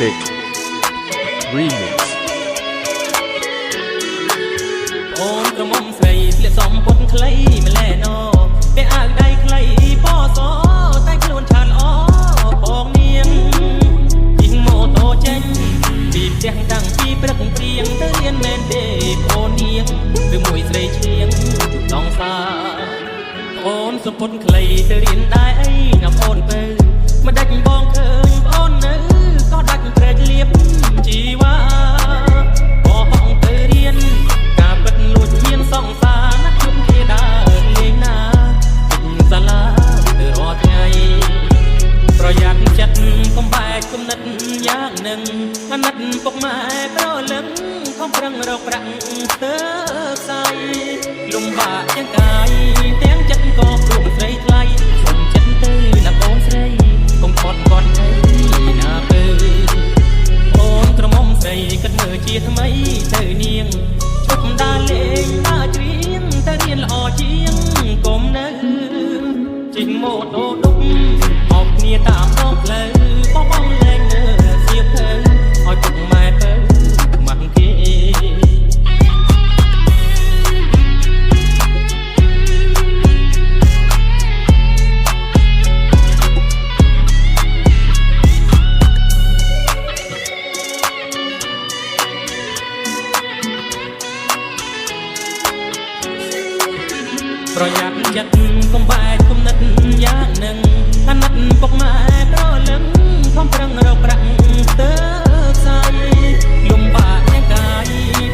Big Remix អូនក្រមុំស្រីស្លៀកសំពត់ខ្លីម្លែណោពេលអាវដៃខ្លីពណ៌សតែខ្លួនឆានល្អបងនាងជិះម៉ូតូចេញពីផ្ទះតាំងពីព្រឹកព្រៀងទៅរៀនមែនទេបងនាងឬមួយស្រីឈៀងជុំដងសាអូនសំពត់ខ្លីទៅរៀនដែរអីណាអូនទៅមិនដាច់បងឃើញបងនៅក៏ដាច់ព្រែកលៀបជីវ៉ាបងហងទៅរៀនការពិតលួចមានសង្សារណាជុំគេដើរលេងណាសាលាទៅរាល់ថ្ងៃប្រយ័ត្នចិត្តកុំបែកគំនិតយ៉ាងនឹងអាណិតពុកម៉ែប្រលឹងខំប្រឹងរកប្រាក់ទៅផ្សាយលំបាកទាំងកាយទាំងចិត្តក៏ព្រមស្រីថ្លៃសុំចិត្តទៅណាកូនស្រីកុំខត់គាត់ទៅណាពើអូនក្រមុំស្រីគិតមើលជាថ្មីទៅនាងជប់ដើរលេងដើរច្រៀងទៅរៀនល្អជាងកុំនៅជិះម៉ូតូដុកអបគ្នាតាមដងផ្លូវបងលែងនៅសៀវភៅឲ្យពុកម៉ែទៅខ្មាស់គេប្រយ័ត្នចិត្តកុំបែកគំនិតយ៉ាងនឹងអាណិតពុកម៉ែប្រលឹងខំប្រឹងរកប្រាក់ទៅផ្សាយលំបាកទាំងកាយ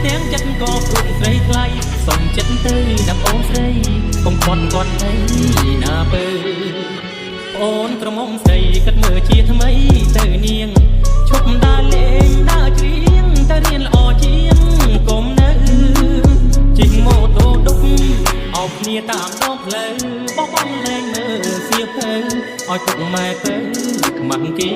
ទាំងចិត្តក៏ព្រមស្រីថ្លៃសុំចិត្តទៅណាអូនស្រីកុំគាត់គាត់អីណាពើអូនក្រមុំស្រីគិតមើលជាថ្មីទៅនាងឈប់ដើរលេងដើរច្រៀងទៅរៀនល្អជាងកុំនៅជិះម៉ូតូដុកអោបគ្នាតាមដងផ្លូវបងលែងមើលសៀវភៅឲ្យពុកម៉ែទៅខ្មាស់គេ